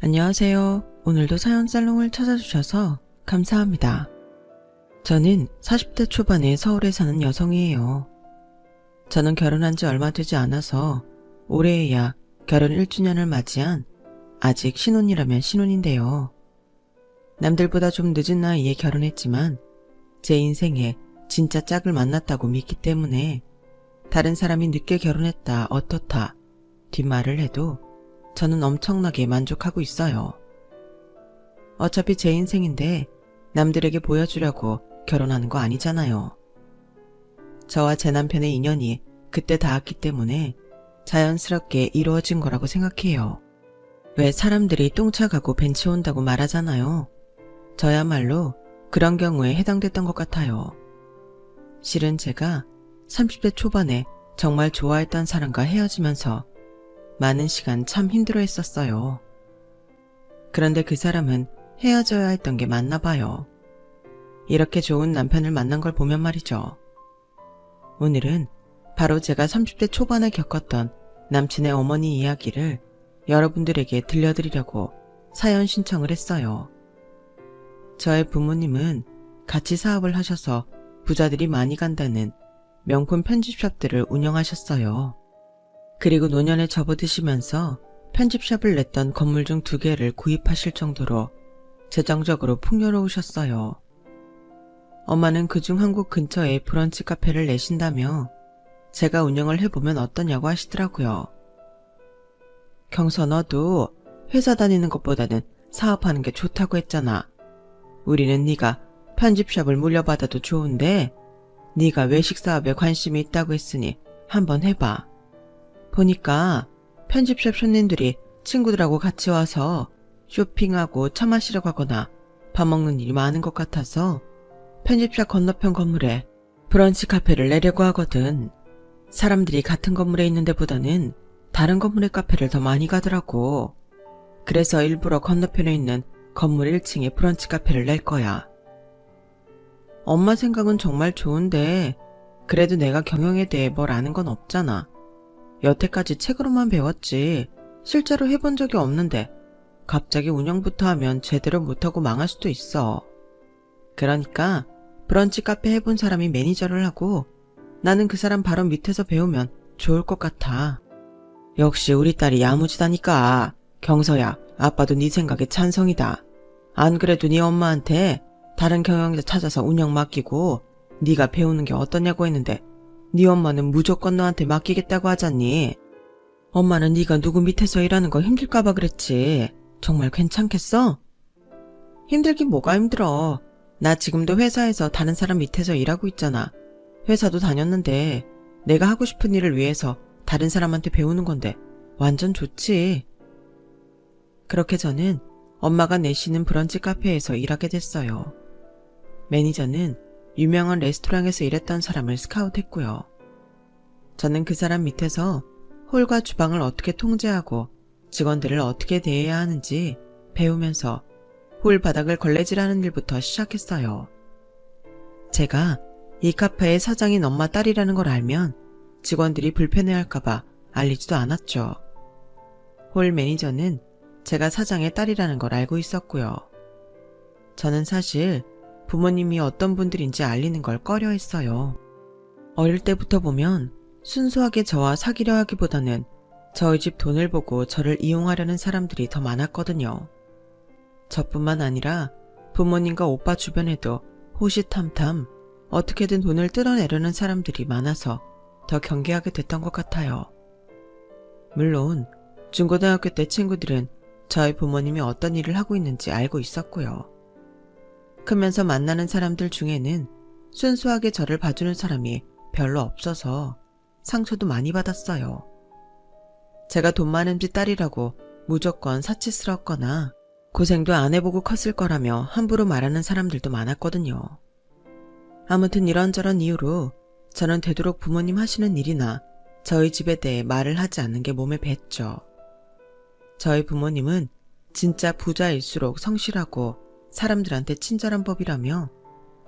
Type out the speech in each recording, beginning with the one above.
안녕하세요. 오늘도 사연 살롱을 찾아주셔서 감사합니다. 저는 40대 초반에 서울에 사는 여성이에요. 저는 결혼한 지 얼마 되지 않아서 올해에야 결혼 1주년을 맞이한 아직 신혼이라면 신혼인데요. 남들보다 좀 늦은 나이에 결혼했지만 제 인생에 진짜 짝을 만났다고 믿기 때문에 다른 사람이 늦게 결혼했다 어떻다 뒷말을 해도 저는 엄청나게 만족하고 있어요. 어차피 제 인생인데 남들에게 보여주려고 결혼하는 거 아니잖아요. 저와 제 남편의 인연이 그때 닿았기 때문에 자연스럽게 이루어진 거라고 생각해요. 왜 사람들이 똥차 가고 벤치 온다고 말하잖아요. 저야말로 그런 경우에 해당됐던 것 같아요. 실은 제가 30대 초반에 정말 좋아했던 사람과 헤어지면서 많은 시간 참 힘들어 했었어요. 그런데 그 사람은 헤어져야 했던 게 맞나 봐요. 이렇게 좋은 남편을 만난 걸 보면 말이죠. 오늘은 바로 제가 30대 초반에 겪었던 남친의 어머니 이야기를 여러분들에게 들려드리려고 사연 신청을 했어요. 저의 부모님은 같이 사업을 하셔서 부자들이 많이 간다는 명품 편집샵들을 운영하셨어요. 그리고 노년에 접어드시면서 편집샵을 냈던 건물 중 2개를 구입하실 정도로 재정적으로 풍요로우셨어요. 엄마는 그중 한 곳 근처에 브런치 카페를 내신다며 제가 운영을 해보면 어떠냐고 하시더라고요. 경서, 너도 회사 다니는 것보다는 사업하는 게 좋다고 했잖아. 우리는 네가 편집샵을 물려받아도 좋은데 네가 외식 사업에 관심이 있다고 했으니 한번 해봐. 보니까 편집샵 손님들이 친구들하고 같이 와서 쇼핑하고 차 마시러 가거나 밥 먹는 일이 많은 것 같아서 편집샵 건너편 건물에 브런치 카페를 내려고 하거든. 사람들이 같은 건물에 있는 데보다는 다른 건물의 카페를 더 많이 가더라고. 그래서 일부러 건너편에 있는 건물 1층에 브런치 카페를 낼 거야. 엄마 생각은 정말 좋은데 그래도 내가 경영에 대해 뭘 아는 건 없잖아. 여태까지 책으로만 배웠지 실제로 해본 적이 없는데 갑자기 운영부터 하면 제대로 못하고 망할 수도 있어. 그러니까 브런치 카페 해본 사람이 매니저를 하고 나는 그 사람 바로 밑에서 배우면 좋을 것 같아. 역시 우리 딸이 야무지다니까. 경서야, 아빠도 네 생각에 찬성이다. 안 그래도 네 엄마한테 다른 경영자 찾아서 운영 맡기고 네가 배우는 게 어떠냐고 했는데 네 엄마는 무조건 너한테 맡기겠다고 하잖니. 엄마는 네가 누구 밑에서 일하는 거 힘들까봐 그랬지. 정말 괜찮겠어? 힘들긴 뭐가 힘들어. 나 지금도 회사에서 다른 사람 밑에서 일하고 있잖아. 회사도 다녔는데 내가 하고 싶은 일을 위해서 다른 사람한테 배우는 건데 완전 좋지. 그렇게 저는 엄마가 내시는 브런치 카페에서 일하게 됐어요. 매니저는 유명한 레스토랑에서 일했던 사람을 스카우트했고요. 저는 그 사람 밑에서 홀과 주방을 어떻게 통제하고 직원들을 어떻게 대해야 하는지 배우면서 홀 바닥을 걸레질하는 일부터 시작했어요. 제가 이 카페의 사장인 엄마 딸이라는 걸 알면 직원들이 불편해할까봐 알리지도 않았죠. 홀 매니저는 제가 사장의 딸이라는 걸 알고 있었고요. 저는 사실 부모님이 어떤 분들인지 알리는 걸 꺼려했어요. 어릴 때부터 보면 순수하게 저와 사귀려 하기보다는 저희 집 돈을 보고 저를 이용하려는 사람들이 더 많았거든요. 저뿐만 아니라 부모님과 오빠 주변에도 호시탐탐 어떻게든 돈을 뜯어내려는 사람들이 많아서 더 경계하게 됐던 것 같아요. 물론 중고등학교 때 친구들은 저희 부모님이 어떤 일을 하고 있는지 알고 있었고요. 크면서 만나는 사람들 중에는 순수하게 저를 봐주는 사람이 별로 없어서 상처도 많이 받았어요. 제가 돈 많은 집 딸이라고 무조건 사치스럽거나 고생도 안 해보고 컸을 거라며 함부로 말하는 사람들도 많았거든요. 아무튼 이런저런 이유로 저는 되도록 부모님 하시는 일이나 저희 집에 대해 말을 하지 않는 게 몸에 뱄죠. 저희 부모님은 진짜 부자일수록 성실하고 사람들한테 친절한 법이라며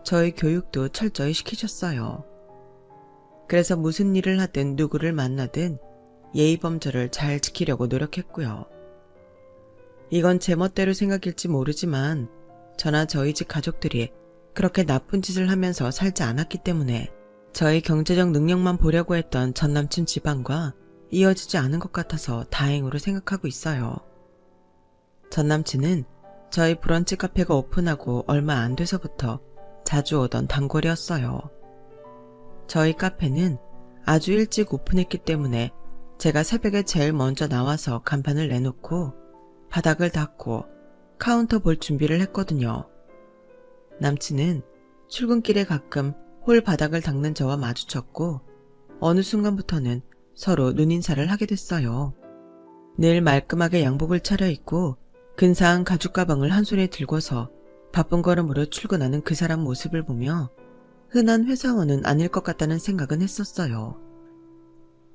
저희 교육도 철저히 시키셨어요. 그래서 무슨 일을 하든 누구를 만나든 예의범절을 잘 지키려고 노력했고요. 이건 제 멋대로 생각일지 모르지만 저나 저희 집 가족들이 그렇게 나쁜 짓을 하면서 살지 않았기 때문에 저의 경제적 능력만 보려고 했던 전남친 집안과 이어지지 않은 것 같아서 다행으로 생각하고 있어요. 전남친은 저희 브런치 카페가 오픈하고 얼마 안 돼서부터 자주 오던 단골이었어요. 저희 카페는 아주 일찍 오픈했기 때문에 제가 새벽에 제일 먼저 나와서 간판을 내놓고 바닥을 닦고 카운터 볼 준비를 했거든요. 남친은 출근길에 가끔 홀 바닥을 닦는 저와 마주쳤고 어느 순간부터는 서로 눈인사를 하게 됐어요. 늘 말끔하게 양복을 차려입고 근사한 가죽 가방을 한 손에 들고서 바쁜 걸음으로 출근하는 그 사람 모습을 보며 흔한 회사원은 아닐 것 같다는 생각은 했었어요.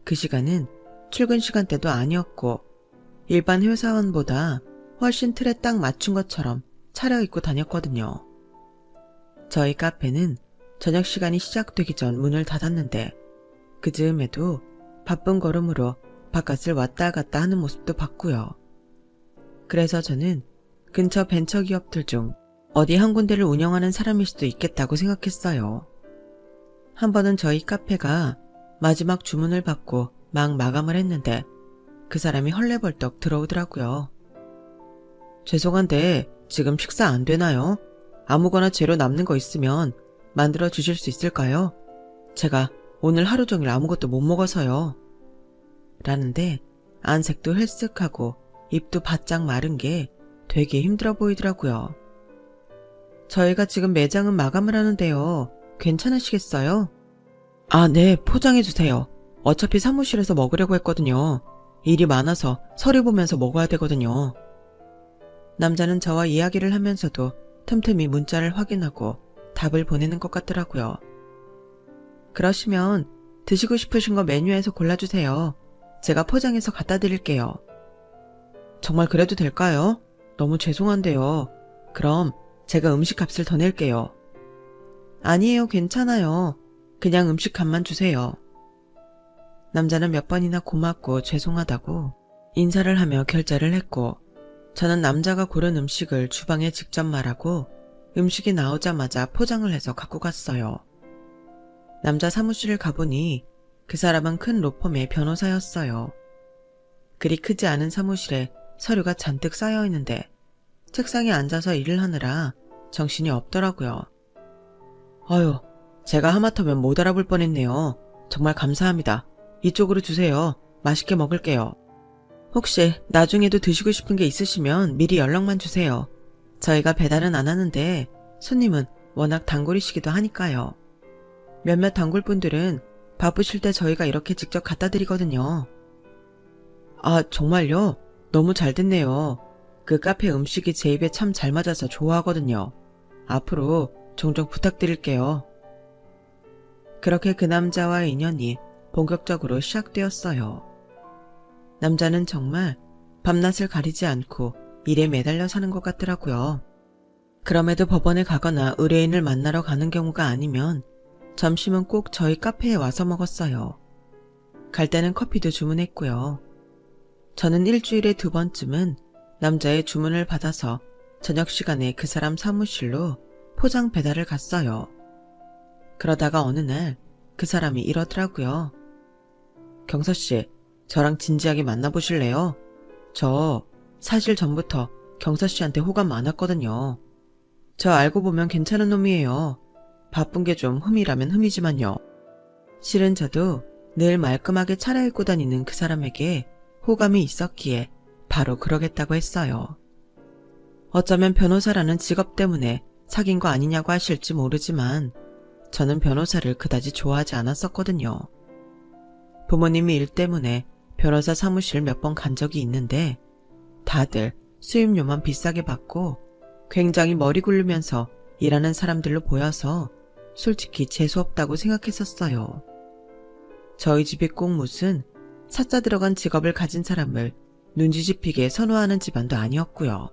그 시간은 출근 시간대도 아니었고 일반 회사원보다 훨씬 틀에 딱 맞춘 것처럼 차려입고 다녔거든요. 저희 카페는 저녁 시간이 시작되기 전 문을 닫았는데 그 즈음에도 바쁜 걸음으로 바깥을 왔다 갔다 하는 모습도 봤고요. 그래서 저는 근처 벤처기업들 중 어디 한 군데를 운영하는 사람일 수도 있겠다고 생각했어요. 한 번은 저희 카페가 마지막 주문을 받고 막 마감을 했는데 그 사람이 헐레벌떡 들어오더라고요. 죄송한데 지금 식사 안 되나요? 아무거나 재료 남는 거 있으면 만들어 주실 수 있을까요? 제가 오늘 하루 종일 아무것도 못 먹어서요. 라는데 안색도 헬쓱하고 입도 바짝 마른 게 되게 힘들어 보이더라고요. 저희가 지금 매장은 마감을 하는데요. 괜찮으시겠어요? 아, 네, 포장해주세요. 어차피 사무실에서 먹으려고 했거든요. 일이 많아서 서류 보면서 먹어야 되거든요. 남자는 저와 이야기를 하면서도 틈틈이 문자를 확인하고 답을 보내는 것 같더라고요. 그러시면 드시고 싶으신 거 메뉴에서 골라주세요. 제가 포장해서 갖다 드릴게요. 정말 그래도 될까요? 너무 죄송한데요. 그럼 제가 음식값을 더 낼게요. 아니에요, 괜찮아요. 그냥 음식값만 주세요. 남자는 몇 번이나 고맙고 죄송하다고 인사를 하며 결제를 했고 저는 남자가 고른 음식을 주방에 직접 말하고 음식이 나오자마자 포장을 해서 갖고 갔어요. 남자 사무실을 가보니 그 사람은 큰 로펌의 변호사였어요. 그리 크지 않은 사무실에 서류가 잔뜩 쌓여 있는데 책상에 앉아서 일을 하느라 정신이 없더라고요. 어휴, 제가 하마터면 못 알아볼 뻔했네요. 정말 감사합니다. 이쪽으로 주세요. 맛있게 먹을게요. 혹시 나중에도 드시고 싶은 게 있으시면 미리 연락만 주세요. 저희가 배달은 안 하는데 손님은 워낙 단골이시기도 하니까요. 몇몇 단골분들은 바쁘실 때 저희가 이렇게 직접 갖다 드리거든요. 아, 정말요? 너무 잘 됐네요. 그 카페 음식이 제 입에 참 잘 맞아서 좋아하거든요. 앞으로 종종 부탁드릴게요. 그렇게 그 남자와의 인연이 본격적으로 시작되었어요. 남자는 정말 밤낮을 가리지 않고 일에 매달려 사는 것 같더라고요. 그럼에도 법원에 가거나 의뢰인을 만나러 가는 경우가 아니면 점심은 꼭 저희 카페에 와서 먹었어요. 갈 때는 커피도 주문했고요. 저는 일주일에 2번쯤은 남자의 주문을 받아서 저녁 시간에 그 사람 사무실로 포장 배달을 갔어요. 그러다가 어느 날 그 사람이 이러더라고요. 경서씨, 저랑 진지하게 만나보실래요? 저 사실 전부터 경서씨한테 호감 많았거든요. 저 알고 보면 괜찮은 놈이에요. 바쁜 게 좀 흠이라면 흠이지만요. 실은 저도 늘 말끔하게 차려입고 다니는 그 사람에게 호감이 있었기에 바로 그러겠다고 했어요. 어쩌면 변호사라는 직업 때문에 사귄 거 아니냐고 하실지 모르지만 저는 변호사를 그다지 좋아하지 않았었거든요. 부모님이 일 때문에 변호사 사무실 몇 번 간 적이 있는데 다들 수임료만 비싸게 받고 굉장히 머리 굴르면서 일하는 사람들로 보여서 솔직히 재수없다고 생각했었어요. 저희 집이 꼭 무슨 사자 들어간 직업을 가진 사람을 눈치집히게 선호하는 집안도 아니었고요.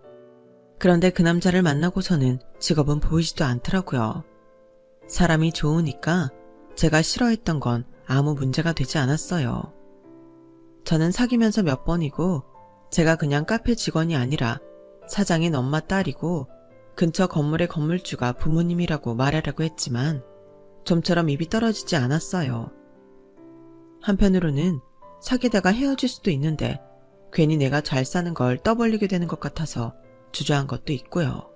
그런데 그 남자를 만나고서는 직업은 보이지도 않더라고요. 사람이 좋으니까 제가 싫어했던 건 아무 문제가 되지 않았어요. 저는 사귀면서 몇 번이고 제가 그냥 카페 직원이 아니라 사장인 엄마 딸이고 근처 건물의 건물주가 부모님이라고 말하라고 했지만 좀처럼 입이 떨어지지 않았어요. 한편으로는 사귀다가 헤어질 수도 있는데 괜히 내가 잘 사는 걸 떠벌리게 되는 것 같아서 주저한 것도 있고요.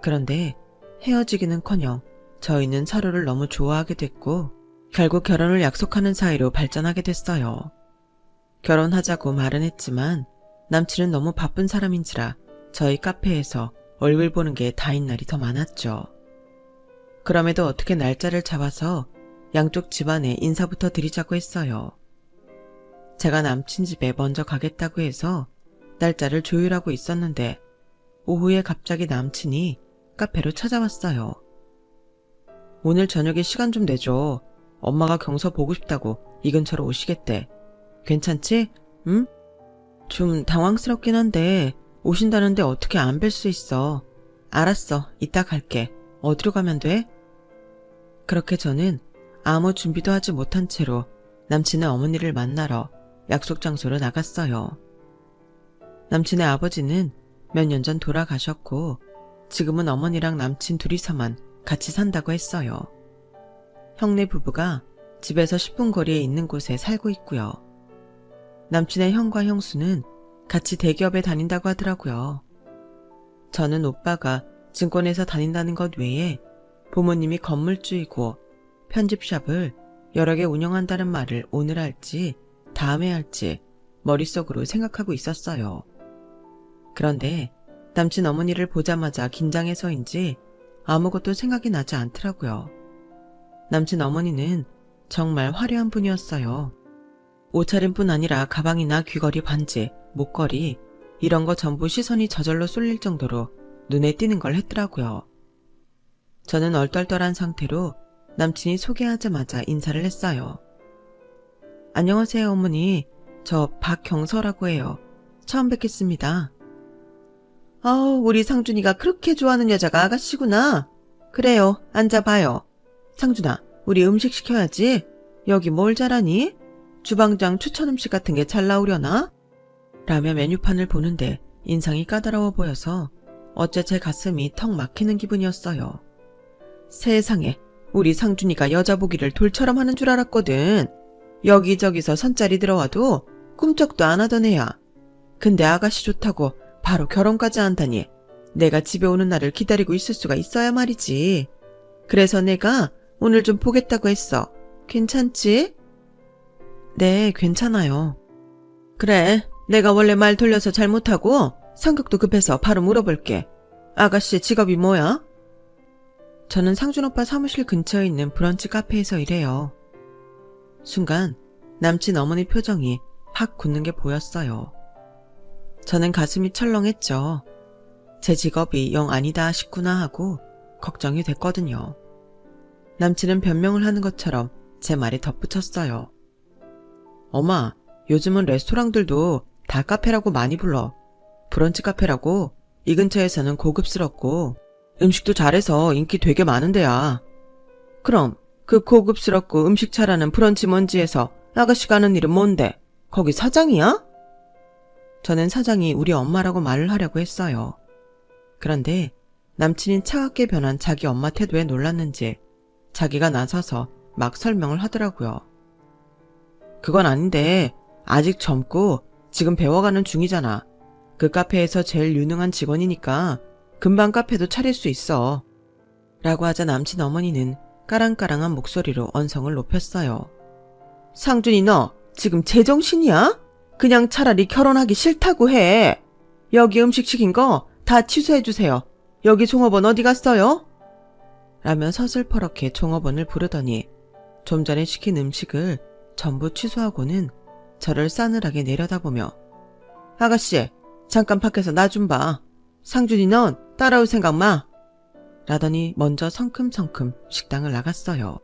그런데 헤어지기는커녕 저희는 서로를 너무 좋아하게 됐고 결국 결혼을 약속하는 사이로 발전하게 됐어요. 결혼하자고 말은 했지만 남친은 너무 바쁜 사람인지라 저희 카페에서 얼굴 보는 게 다인 날이 더 많았죠. 그럼에도 어떻게 날짜를 잡아서 양쪽 집안에 인사부터 드리자고 했어요. 제가 남친 집에 먼저 가겠다고 해서 날짜를 조율하고 있었는데 오후에 갑자기 남친이 카페로 찾아왔어요. 오늘 저녁에 시간 좀 내줘. 엄마가 경서 보고 싶다고 이 근처로 오시겠대. 괜찮지? 응? 좀 당황스럽긴 한데 오신다는데 어떻게 안 뵐 수 있어. 알았어. 이따 갈게. 어디로 가면 돼? 그렇게 저는 아무 준비도 하지 못한 채로 남친의 어머니를 만나러 약속 장소로 나갔어요. 남친의 아버지는 몇 년 전 돌아가셨고 지금은 어머니랑 남친 둘이서만 같이 산다고 했어요. 형네 부부가 집에서 10분 거리에 있는 곳에 살고 있고요. 남친의 형과 형수는 같이 대기업에 다닌다고 하더라고요. 저는 오빠가 증권회사 다닌다는 것 외에 부모님이 건물주이고 편집샵을 여러 개 운영한다는 말을 오늘 할지 다음에 할지 머릿속으로 생각하고 있었어요. 그런데 남친 어머니를 보자마자 긴장해서인지 아무것도 생각이 나지 않더라고요. 남친 어머니는 정말 화려한 분이었어요. 옷차림뿐 아니라 가방이나 귀걸이, 반지, 목걸이 이런 거 전부 시선이 저절로 쏠릴 정도로 눈에 띄는 걸 했더라고요. 저는 얼떨떨한 상태로 남친이 소개하자마자 인사를 했어요. 안녕하세요 어머니. 저 박경서라고 해요. 처음 뵙겠습니다. 우리 상준이가 그렇게 좋아하는 여자가 아가씨구나. 그래요. 앉아봐요. 상준아, 우리 음식 시켜야지. 여기 뭘 잘하니? 주방장 추천 음식 같은 게 잘 나오려나? 라며 메뉴판을 보는데 인상이 까다로워 보여서 어째 제 가슴이 턱 막히는 기분이었어요. 세상에, 우리 상준이가 여자 보기를 돌처럼 하는 줄 알았거든. 여기저기서 선짜리 들어와도 꿈쩍도 안 하던 애야. 근데 아가씨 좋다고 바로 결혼까지 한다니 내가 집에 오는 날을 기다리고 있을 수가 있어야 말이지. 그래서 내가 오늘 좀 보겠다고 했어. 괜찮지? 네, 괜찮아요. 그래, 내가 원래 말 돌려서 잘못하고 성격도 급해서 바로 물어볼게. 아가씨 직업이 뭐야? 저는 상준 오빠 사무실 근처에 있는 브런치 카페에서 일해요. 순간 남친 어머니 표정이 팍 굳는 게 보였어요. 저는 가슴이 철렁했죠. 제 직업이 영 아니다 싶구나 하고 걱정이 됐거든요. 남친은 변명을 하는 것처럼 제 말에 덧붙였어요. 엄마, 요즘은 레스토랑들도 다 카페라고 많이 불러. 브런치 카페라고. 이 근처에서는 고급스럽고 음식도 잘해서 인기 되게 많은 데야. 그럼 그 고급스럽고 음식 잘하는 브런치 먼지에서 아가씨가 하는 일은 뭔데? 거기 사장이야? 저는 사장이 우리 엄마라고 말을 하려고 했어요. 그런데 남친이 차갑게 변한 자기 엄마 태도에 놀랐는지 자기가 나서서 막 설명을 하더라고요. 그건 아닌데 아직 젊고 지금 배워가는 중이잖아. 그 카페에서 제일 유능한 직원이니까 금방 카페도 차릴 수 있어. 라고 하자 남친 어머니는 까랑까랑한 목소리로 언성을 높였어요. 상준이 너 지금 제정신이야? 그냥 차라리 결혼하기 싫다고 해. 여기 음식 시킨 거 다 취소해주세요. 여기 종업원 어디 갔어요? 라며 서슬퍼렇게 종업원을 부르더니 좀 전에 시킨 음식을 전부 취소하고는 저를 싸늘하게 내려다보며 아가씨, 잠깐 밖에서 나 좀 봐. 상준이 넌 따라올 생각 마. 라더니 먼저 성큼성큼 식당을 나갔어요.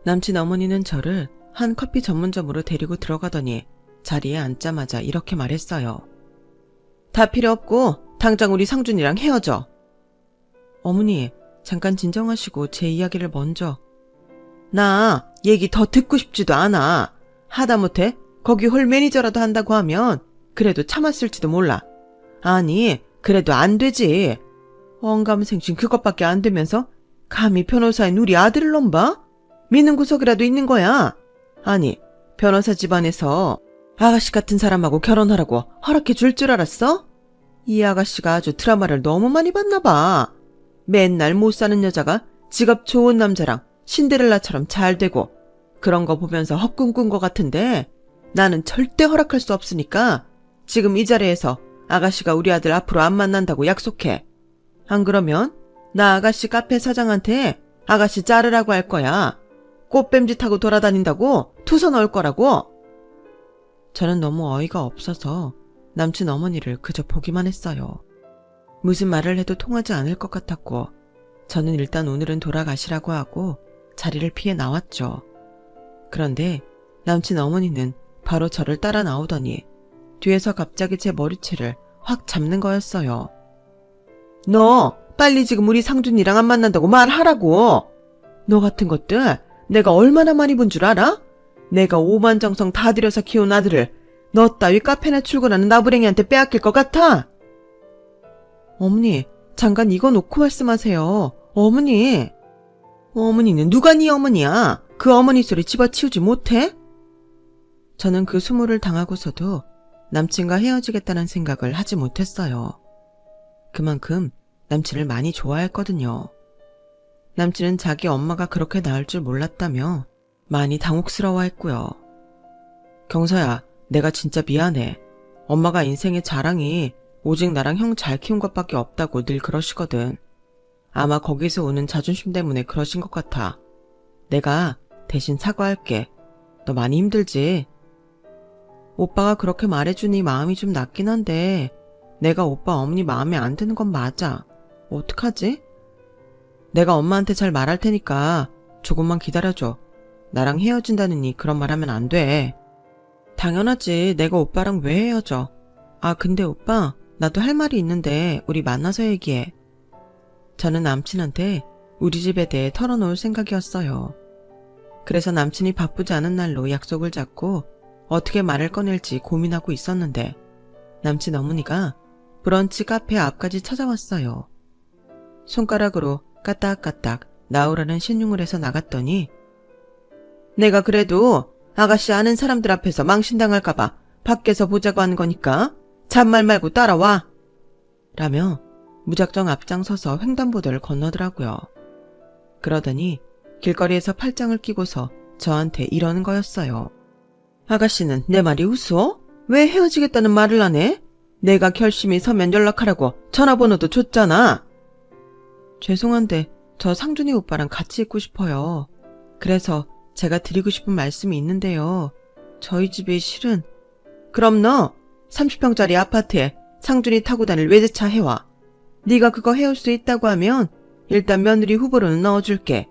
남친 어머니는 저를 한 커피 전문점으로 데리고 들어가더니 자리에 앉자마자 이렇게 말했어요. 다 필요 없고 당장 우리 상준이랑 헤어져. 어머니, 잠깐 진정하시고 제 이야기를 먼저. 나 얘기 더 듣고 싶지도 않아. 하다못해 거기 홀 매니저라도 한다고 하면 그래도 참았을지도 몰라. 아니, 그래도 안 되지. 언감생심 그것밖에 안 되면서 감히 변호사인 우리 아들을 넘봐? 믿는 구석이라도 있는 거야. 아니, 변호사 집안에서 아가씨 같은 사람하고 결혼하라고 허락해 줄 줄 알았어? 이 아가씨가 아주 드라마를 너무 많이 봤나 봐. 맨날 못 사는 여자가 직업 좋은 남자랑 신데렐라처럼 잘 되고 그런 거 보면서 헛꿈꾼 것 같은데 나는 절대 허락할 수 없으니까 지금 이 자리에서 아가씨가 우리 아들 앞으로 안 만난다고 약속해. 안 그러면 나 아가씨 카페 사장한테 아가씨 자르라고 할 거야. 꽃뱀짓하고 돌아다닌다고 투서 넣을 거라고. 저는 너무 어이가 없어서 남친 어머니를 그저 보기만 했어요. 무슨 말을 해도 통하지 않을 것 같았고 저는 일단 오늘은 돌아가시라고 하고 자리를 피해 나왔죠. 그런데 남친 어머니는 바로 저를 따라 나오더니 뒤에서 갑자기 제 머리채를 확 잡는 거였어요. 너 빨리 지금 우리 상준이랑 안 만난다고 말하라고. 너 같은 것들 내가 얼마나 많이 본 줄 알아? 내가 오만정성 다 들여서 키운 아들을 너 따위 카페나 출근하는 나부랭이한테 빼앗길 것 같아? 어머니, 잠깐 이거 놓고 말씀하세요. 어머니. 어머니는 누가 네 어머니야? 그 어머니 소리 집어치우지 못해? 저는 그 수모를 당하고서도 남친과 헤어지겠다는 생각을 하지 못했어요. 그만큼 남친을 많이 좋아했거든요. 남친은 자기 엄마가 그렇게 나을 줄 몰랐다며 많이 당혹스러워했고요. 경서야, 내가 진짜 미안해. 엄마가 인생의 자랑이 오직 나랑 형 잘 키운 것밖에 없다고 늘 그러시거든. 아마 거기서 오는 자존심 때문에 그러신 것 같아. 내가 대신 사과할게. 너 많이 힘들지? 오빠가 그렇게 말해주니 마음이 좀 낫긴 한데 내가 오빠 어머니 마음에 안 드는 건 맞아. 어떡하지? 내가 엄마한테 잘 말할 테니까 조금만 기다려줘. 나랑 헤어진다느니 그런 말 하면 안 돼. 당연하지. 내가 오빠랑 왜 헤어져? 아, 근데 오빠, 나도 할 말이 있는데 우리 만나서 얘기해. 저는 남친한테 우리 집에 대해 털어놓을 생각이었어요. 그래서 남친이 바쁘지 않은 날로 약속을 잡고 어떻게 말을 꺼낼지 고민하고 있었는데 남친 어머니가 브런치 카페 앞까지 찾아왔어요. 손가락으로 까딱까딱 나오라는 신용을 해서 나갔더니 내가 그래도 아가씨 아는 사람들 앞에서 망신당할까봐 밖에서 보자고 하는 거니까 잔말 말고 따라와 라며 무작정 앞장서서 횡단보도를 건너더라고요. 그러더니 길거리에서 팔짱을 끼고서 저한테 이러는 거였어요. 아가씨는 내 말이 우스워? 왜 헤어지겠다는 말을 안 해? 내가 결심이 서면 연락하라고 전화번호도 줬잖아. 죄송한데 저 상준이 오빠랑 같이 있고 싶어요. 그래서 제가 드리고 싶은 말씀이 있는데요. 저희 집이 실은 그럼 너 30평짜리 아파트에 상준이 타고 다닐 외제차 해와. 네가 그거 해올 수 있다고 하면 일단 며느리 후보로는 넣어줄게.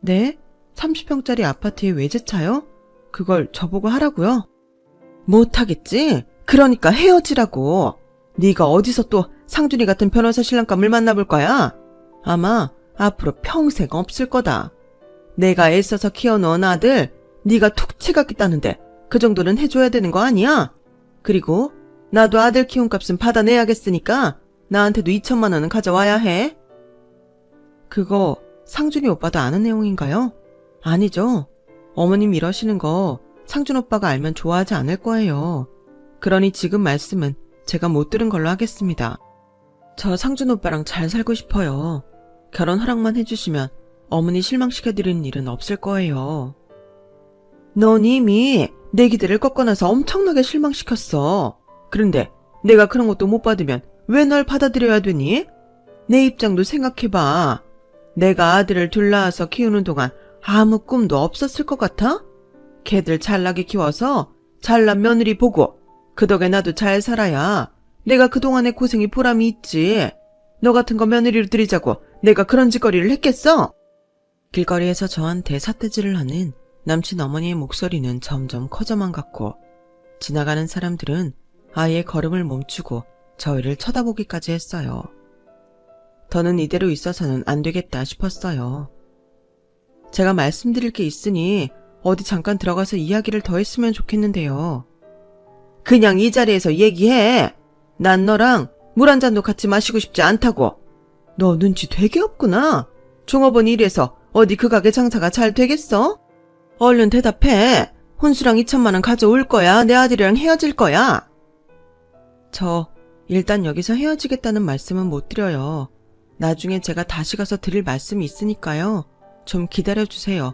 네? 30평짜리 아파트에 외제차요? 그걸 저보고 하라고요? 못하겠지? 그러니까 헤어지라고. 네가 어디서 또 상준이 같은 변호사 신랑감을 만나볼 거야? 아마 앞으로 평생 없을 거다. 내가 애써서 키워놓은 아들 네가 툭 치갔겠다는데 그 정도는 해줘야 되는 거 아니야? 그리고 나도 아들 키운 값은 받아내야겠으니까 나한테도 2천만 원은 가져와야 해. 그거 상준이 오빠도 아는 내용인가요? 아니죠. 어머님 이러시는 거 상준 오빠가 알면 좋아하지 않을 거예요. 그러니 지금 말씀은 제가 못 들은 걸로 하겠습니다. 저 상준 오빠랑 잘 살고 싶어요. 결혼 허락만 해주시면 어머니 실망시켜드리는 일은 없을 거예요. 넌 이미 내 기대를 꺾어놔서 엄청나게 실망시켰어. 그런데 내가 그런 것도 못 받으면 왜 널 받아들여야 되니? 내 입장도 생각해봐. 내가 아들을 둘 낳아서 키우는 동안 아무 꿈도 없었을 것 같아? 걔들 잘나게 키워서 잘난 며느리 보고 그 덕에 나도 잘 살아야 내가 그동안의 고생이 보람이 있지. 너 같은 거 며느리로 들이자고 내가 그런 짓거리를 했겠어? 길거리에서 저한테 삿대질을 하는 남친 어머니의 목소리는 점점 커져만 갔고 지나가는 사람들은 아예 걸음을 멈추고 저희를 쳐다보기까지 했어요. 더는 이대로 있어서는 안 되겠다 싶었어요. 제가 말씀드릴 게 있으니 어디 잠깐 들어가서 이야기를 더 했으면 좋겠는데요. 그냥 이 자리에서 얘기해. 난 너랑 물 한 잔도 같이 마시고 싶지 않다고. 너 눈치 되게 없구나. 종업원이 이래서 어디 그 가게 장사가 잘 되겠어? 얼른 대답해. 혼수랑 2천만 원 가져올 거야? 내 아들이랑 헤어질 거야? 저 일단 여기서 헤어지겠다는 말씀은 못 드려요. 나중에 제가 다시 가서 드릴 말씀이 있으니까요. 좀 기다려주세요.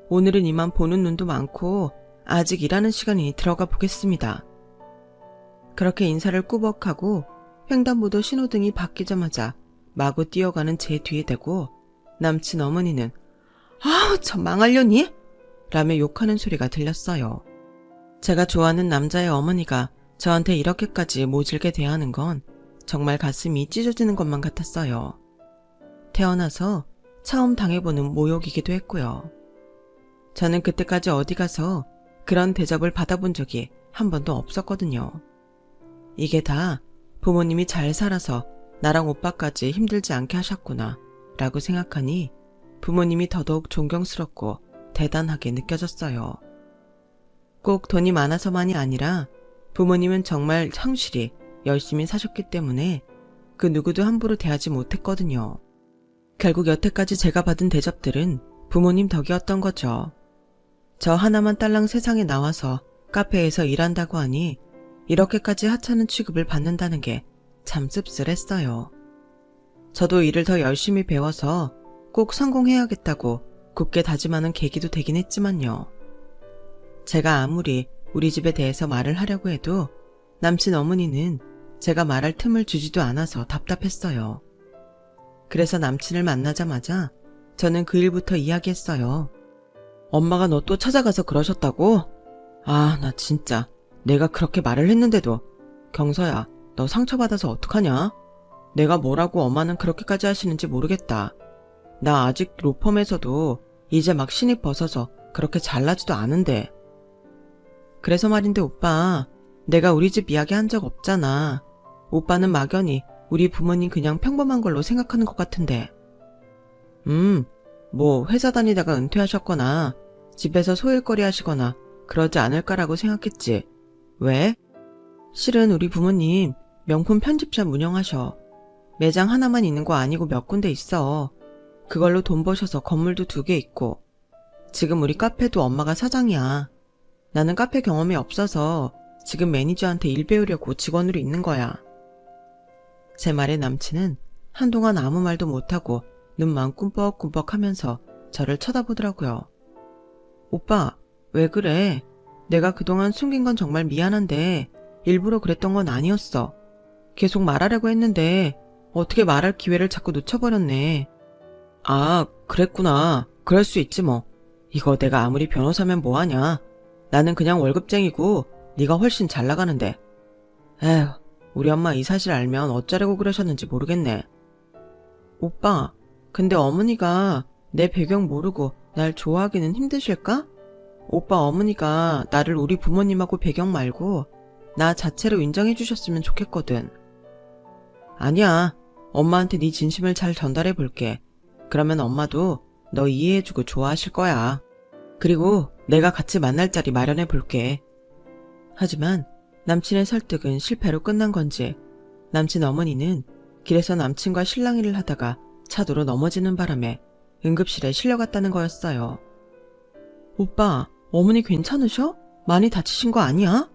오늘은 이만 보는 눈도 많고 아직 일하는 시간이니 들어가 보겠습니다. 그렇게 인사를 꾸벅하고 횡단보도 신호등이 바뀌자마자 마구 뛰어가는 제 뒤에 대고 남친 어머니는 아우 저 망할려니? 라며 욕하는 소리가 들렸어요. 제가 좋아하는 남자의 어머니가 저한테 이렇게까지 모질게 대하는 건 정말 가슴이 찢어지는 것만 같았어요. 태어나서 처음 당해보는 모욕이기도 했고요. 저는 그때까지 어디 가서 그런 대접을 받아본 적이 한 번도 없었거든요. 이게 다 부모님이 잘 살아서 나랑 오빠까지 힘들지 않게 하셨구나 라고 생각하니 부모님이 더더욱 존경스럽고 대단하게 느껴졌어요. 꼭 돈이 많아서만이 아니라 부모님은 정말 성실히 열심히 사셨기 때문에 그 누구도 함부로 대하지 못했거든요. 결국 여태까지 제가 받은 대접들은 부모님 덕이었던 거죠. 저 하나만 딸랑 세상에 나와서 카페에서 일한다고 하니 이렇게까지 하찮은 취급을 받는다는 게 참 씁쓸했어요. 저도 일을 더 열심히 배워서 꼭 성공해야겠다고 굳게 다짐하는 계기도 되긴 했지만요. 제가 아무리 우리 집에 대해서 말을 하려고 해도 남친 어머니는 제가 말할 틈을 주지도 않아서 답답했어요. 그래서 남친을 만나자마자 저는 그 일부터 이야기했어요. 엄마가 너 또 찾아가서 그러셨다고? 아, 나 진짜 내가 그렇게 말을 했는데도 경서야, 너 상처받아서 어떡하냐? 내가 뭐라고 엄마는 그렇게까지 하시는지 모르겠다. 나 아직 로펌에서도 이제 막 신입 벗어서 그렇게 잘나지도 않은데. 그래서 말인데 오빠, 내가 우리 집 이야기 한 적 없잖아. 오빠는 막연히 우리 부모님 그냥 평범한 걸로 생각하는 것 같은데. 뭐 회사 다니다가 은퇴하셨거나 집에서 소일거리 하시거나 그러지 않을까라고 생각했지. 왜? 실은 우리 부모님 명품 편집샵 운영하셔. 매장 하나만 있는 거 아니고 몇 군데 있어. 그걸로 돈 버셔서 건물도 2개 있고. 지금 우리 카페도 엄마가 사장이야. 나는 카페 경험이 없어서 지금 매니저한테 일 배우려고 직원으로 있는 거야. 제 말에 남친은 한동안 아무 말도 못하고 눈만 꿈뻑꿈뻑 하면서 저를 쳐다보더라고요. 오빠, 왜 그래? 내가 그동안 숨긴 건 정말 미안한데 일부러 그랬던 건 아니었어. 계속 말하려고 했는데 어떻게 말할 기회를 자꾸 놓쳐버렸네. 아, 그랬구나. 그럴 수 있지 뭐. 이거 내가 아무리 변호사면 뭐하냐. 나는 그냥 월급쟁이고 네가 훨씬 잘 나가는데. 에휴, 우리 엄마 이 사실 알면 어쩌려고 그러셨는지 모르겠네. 오빠, 근데 어머니가 내 배경 모르고 날 좋아하기는 힘드실까? 오빠 어머니가 나를 우리 부모님하고 배경 말고 나 자체로 인정해 주셨으면 좋겠거든. 아니야. 엄마한테 네 진심을 잘 전달해 볼게. 그러면 엄마도 너 이해해주고 좋아하실 거야. 그리고 내가 같이 만날 자리 마련해 볼게. 하지만 남친의 설득은 실패로 끝난 건지 남친 어머니는 길에서 남친과 실랑이를 하다가 차도로 넘어지는 바람에 응급실에 실려갔다는 거였어요. 오빠, 어머니 괜찮으셔? 많이 다치신 거 아니야?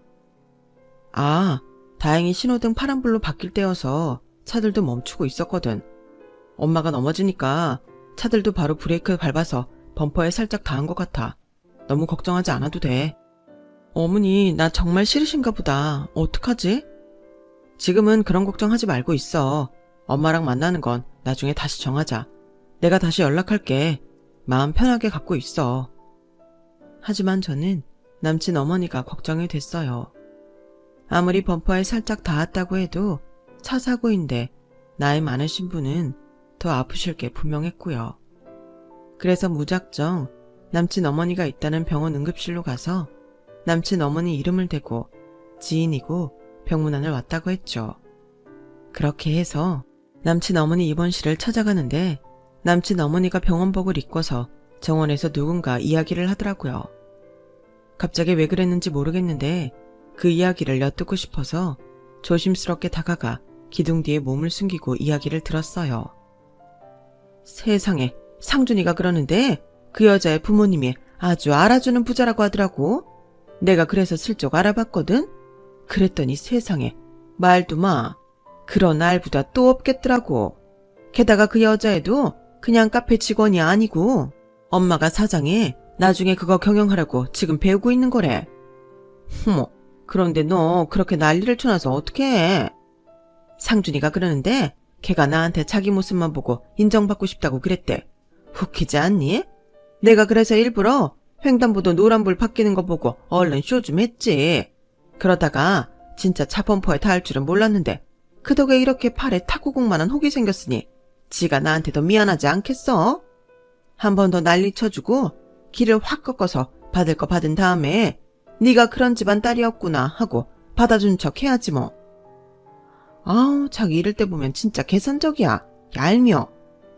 아, 다행히 신호등 파란불로 바뀔 때여서 차들도 멈추고 있었거든. 엄마가 넘어지니까 차들도 바로 브레이크 밟아서 범퍼에 살짝 닿은 것 같아. 너무 걱정하지 않아도 돼. 어머니, 나 정말 싫으신가 보다. 어떡하지? 지금은 그런 걱정하지 말고 있어. 엄마랑 만나는 건 나중에 다시 정하자. 내가 다시 연락할게. 마음 편하게 갖고 있어. 하지만 저는 남친 어머니가 걱정이 됐어요. 아무리 범퍼에 살짝 닿았다고 해도 차 사고인데 나이 많으신 분은 더 아프실 게 분명했고요. 그래서 무작정 남친 어머니가 있다는 병원 응급실로 가서 남친 어머니 이름을 대고 지인이고 병문안을 왔다고 했죠. 그렇게 해서 남친 어머니 입원실을 찾아가는데 남친 어머니가 병원복을 입고서 정원에서 누군가 이야기를 하더라고요. 갑자기 왜 그랬는지 모르겠는데 그 이야기를 엿듣고 싶어서 조심스럽게 다가가 기둥 뒤에 몸을 숨기고 이야기를 들었어요. 세상에, 상준이가 그러는데 그 여자의 부모님이 아주 알아주는 부자라고 하더라고. 내가 그래서 슬쩍 알아봤거든. 그랬더니 세상에, 말도 마. 그런 알부다 또 없겠더라고. 게다가 그 여자애도 그냥 카페 직원이 아니고 엄마가 사장에 나중에 그거 경영하라고 지금 배우고 있는 거래. 어머, 그런데 너 그렇게 난리를 쳐놔서 어떡해. 상준이가 그러는데 걔가 나한테 자기 모습만 보고 인정받고 싶다고 그랬대. 웃기지 않니? 내가 그래서 일부러 횡단보도 노란불 바뀌는 거 보고 얼른 쇼 좀 했지. 그러다가 진짜 차범퍼에 닿을 줄은 몰랐는데 그 덕에 이렇게 팔에 탁구공만한 혹이 생겼으니 지가 나한테 더 미안하지 않겠어? 한 번 더 난리 쳐주고 길을 확 꺾어서 받을 거 받은 다음에 네가 그런 집안 딸이었구나 하고 받아준 척 해야지 뭐. 아우, 자기 이럴 때 보면 진짜 계산적이야. 얄미워.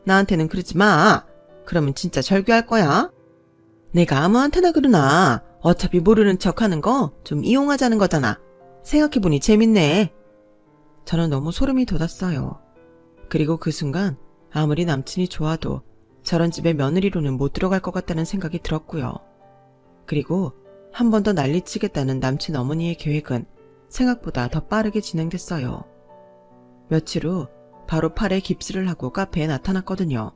나한테는 그러지 마. 그러면 진짜 절규할 거야. 내가 아무한테나 그러나 어차피 모르는 척 하는 거 좀 이용하자는 거잖아. 생각해보니 재밌네. 저는 너무 소름이 돋았어요. 그리고 그 순간 아무리 남친이 좋아도 저런 집에 며느리로는 못 들어갈 것 같다는 생각이 들었고요. 그리고 한 번 더 난리치겠다는 남친 어머니의 계획은 생각보다 더 빠르게 진행됐어요. 며칠 후 바로 팔에 깁스를 하고 카페에 나타났거든요.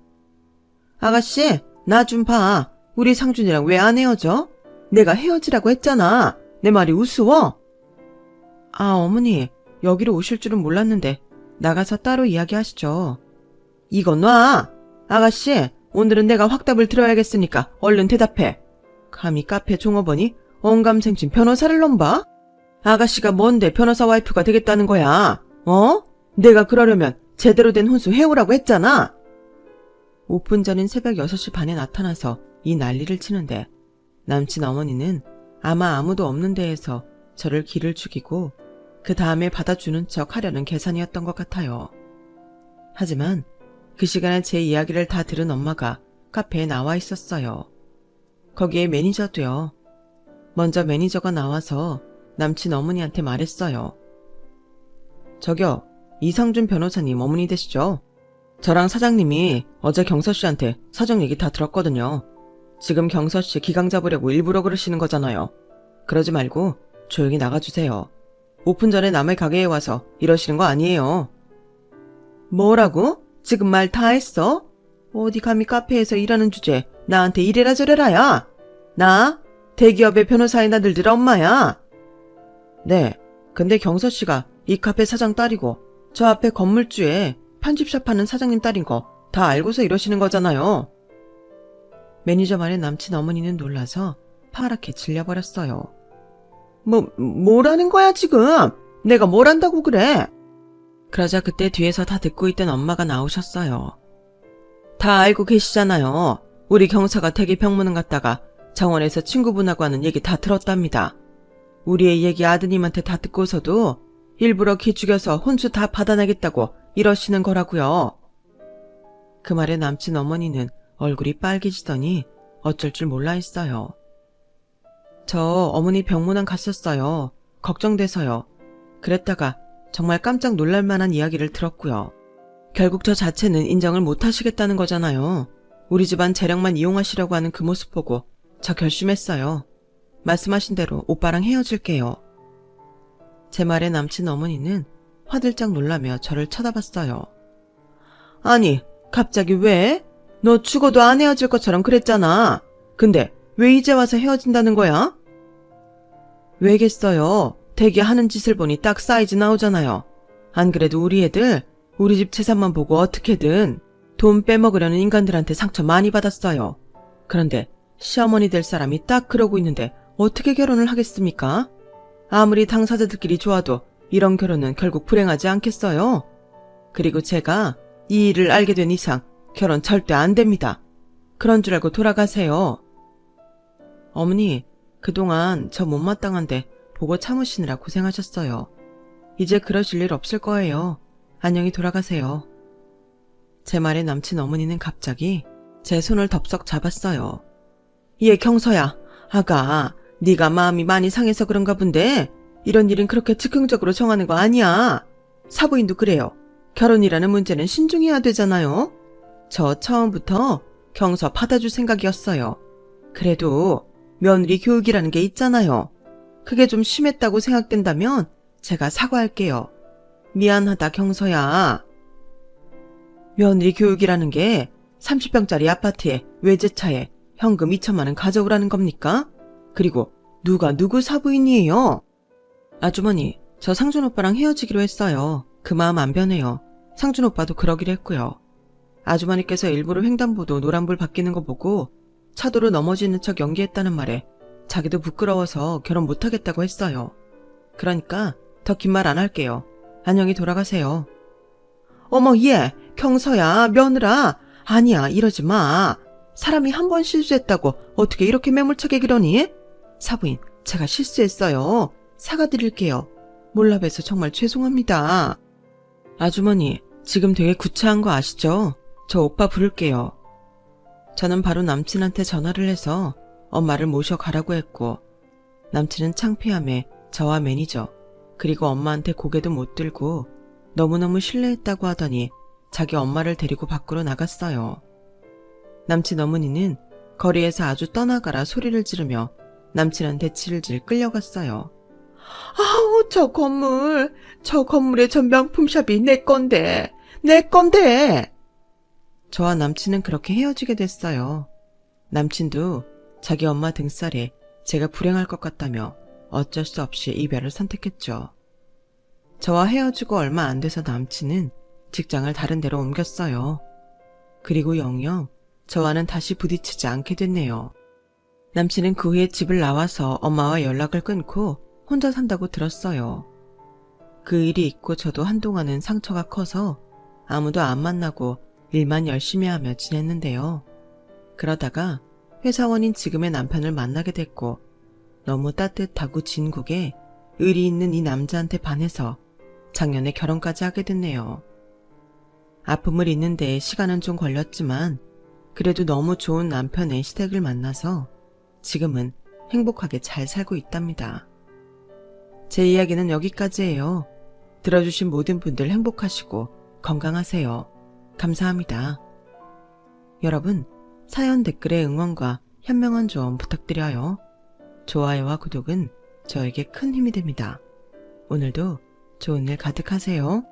아가씨, 나 좀 봐. 우리 상준이랑 왜 안 헤어져? 내가 헤어지라고 했잖아. 내 말이 우스워? 아, 어머니, 여기로 오실 줄은 몰랐는데 나가서 따로 이야기하시죠. 이거 놔! 아가씨, 오늘은 내가 확답을 들어야겠으니까 얼른 대답해. 감히 카페 종업원이 언감생친 변호사를 넘봐? 아가씨가 뭔데 변호사 와이프가 되겠다는 거야? 어? 내가 그러려면 제대로 된 혼수 해오라고 했잖아. 오픈 전인 새벽 6시 반에 나타나서 이 난리를 치는데 남친 어머니는 아마 아무도 없는 데에서 저를 기를 죽이고 그 다음에 받아주는 척 하려는 계산이었던 것 같아요. 하지만 그 시간에 제 이야기를 다 들은 엄마가 카페에 나와 있었어요. 거기에 매니저도요. 먼저 매니저가 나와서 남친 어머니한테 말했어요. 저기요, 이상준 변호사님 어머니 되시죠? 저랑 사장님이 어제 경서씨한테 사정 얘기 다 들었거든요. 지금 경서씨 기강 잡으려고 일부러 그러시는 거잖아요. 그러지 말고 조용히 나가주세요. 오픈 전에 남의 가게에 와서 이러시는 거 아니에요. 뭐라고? 지금 말 다 했어? 어디 감히 카페에서 일하는 주제에 나한테 이래라 저래라야. 나 대기업의 변호사인 아들들 엄마야. 네, 근데 경서씨가 이 카페 사장 딸이고 저 앞에 건물주에 편집샵 하는 사장님 딸인 거 다 알고서 이러시는 거잖아요. 매니저 말에 남친 어머니는 놀라서 파랗게 질려버렸어요. 뭐라는 거야 지금? 내가 뭘 한다고 그래? 그러자 그때 뒤에서 다 듣고 있던 엄마가 나오셨어요. 다 알고 계시잖아요. 우리 경사가 대기 병문안 갔다가 정원에서 친구분하고 하는 얘기 다 들었답니다. 우리의 얘기 아드님한테 다 듣고서도 일부러 기죽여서 혼수 다 받아내겠다고 이러시는 거라고요. 그 말에 남친 어머니는 얼굴이 빨개지더니 어쩔 줄 몰라 했어요. 저 어머니 병문안 갔었어요. 걱정돼서요. 그랬다가 정말 깜짝 놀랄 만한 이야기를 들었고요. 결국 저 자체는 인정을 못 하시겠다는 거잖아요. 우리 집안 재력만 이용하시려고 하는 그 모습 보고 저 결심했어요. 말씀하신 대로 오빠랑 헤어질게요. 제 말에 남친 어머니는 화들짝 놀라며 저를 쳐다봤어요. 아니, 갑자기 왜? 너 죽어도 안 헤어질 것처럼 그랬잖아. 근데 왜 이제 와서 헤어진다는 거야? 왜겠어요? 되게 하는 짓을 보니 딱 사이즈 나오잖아요. 안 그래도 우리 애들 우리 집 재산만 보고 어떻게든 돈 빼먹으려는 인간들한테 상처 많이 받았어요. 그런데 시어머니 될 사람이 딱 그러고 있는데 어떻게 결혼을 하겠습니까? 아무리 당사자들끼리 좋아도 이런 결혼은 결국 불행하지 않겠어요? 그리고 제가 이 일을 알게 된 이상 결혼 절대 안 됩니다. 그런 줄 알고 돌아가세요. 어머니, 그동안 저 못마땅한데 보고 참으시느라 고생하셨어요. 이제 그러실 일 없을 거예요. 안녕히 돌아가세요. 제 말에 남친 어머니는 갑자기 제 손을 덥석 잡았어요. 얘 경서야, 아가, 네가 마음이 많이 상해서 그런가 본데 이런 일은 그렇게 즉흥적으로 정하는 거 아니야. 사부인도 그래요. 결혼이라는 문제는 신중해야 되잖아요. 저 처음부터 경서 받아줄 생각이었어요. 그래도 며느리 교육이라는 게 있잖아요. 그게 좀 심했다고 생각된다면 제가 사과할게요. 미안하다, 경서야. 며느리 교육이라는 게 30평짜리 아파트에 외제차에 현금 2천만 원 가져오라는 겁니까? 그리고 누가 누구 사부인이에요? 아주머니, 저 상준 오빠랑 헤어지기로 했어요. 그 마음 안 변해요. 상준 오빠도 그러기로 했고요. 아주머니께서 일부러 횡단보도 노란불 바뀌는 거 보고 차도로 넘어지는 척 연기했다는 말에 자기도 부끄러워서 결혼 못하겠다고 했어요. 그러니까 더 긴 말 안 할게요. 안녕히 돌아가세요. 어머, 얘, 경서야, 며느라. 아니야, 이러지 마. 사람이 한 번 실수했다고 어떻게 이렇게 매몰차게 그러니? 사부인, 제가 실수했어요. 사과드릴게요. 몰라 봬서 정말 죄송합니다. 아주머니, 지금 되게 구차한 거 아시죠? 저 오빠 부를게요. 저는 바로 남친한테 전화를 해서 엄마를 모셔가라고 했고, 남친은 창피함에 저와 매니저, 그리고 엄마한테 고개도 못 들고 너무너무 실례했다고 하더니 자기 엄마를 데리고 밖으로 나갔어요. 남친 어머니는 거리에서 아주 떠나가라 소리를 지르며 남친한테 질질 끌려갔어요. 아우, 저 건물의 전 명품샵이 내 건데. 저와 남친은 그렇게 헤어지게 됐어요. 남친도 자기 엄마 등살에 제가 불행할 것 같다며 어쩔 수 없이 이별을 선택했죠. 저와 헤어지고 얼마 안 돼서 남친은 직장을 다른 데로 옮겼어요. 그리고 영영 저와는 다시 부딪히지 않게 됐네요. 남친은 그 후에 집을 나와서 엄마와 연락을 끊고 혼자 산다고 들었어요. 그 일이 있고 저도 한동안은 상처가 커서 아무도 안 만나고 일만 열심히 하며 지냈는데요. 그러다가 회사원인 지금의 남편을 만나게 됐고 너무 따뜻하고 진국에 의리 있는 이 남자한테 반해서 작년에 결혼까지 하게 됐네요. 아픔을 잊는 데 시간은 좀 걸렸지만 그래도 너무 좋은 남편의 시댁을 만나서 지금은 행복하게 잘 살고 있답니다. 제 이야기는 여기까지예요. 들어주신 모든 분들 행복하시고 건강하세요. 감사합니다. 여러분, 사연 댓글에 응원과 현명한 조언 부탁드려요. 좋아요와 구독은 저에게 큰 힘이 됩니다. 오늘도 좋은 일 가득하세요.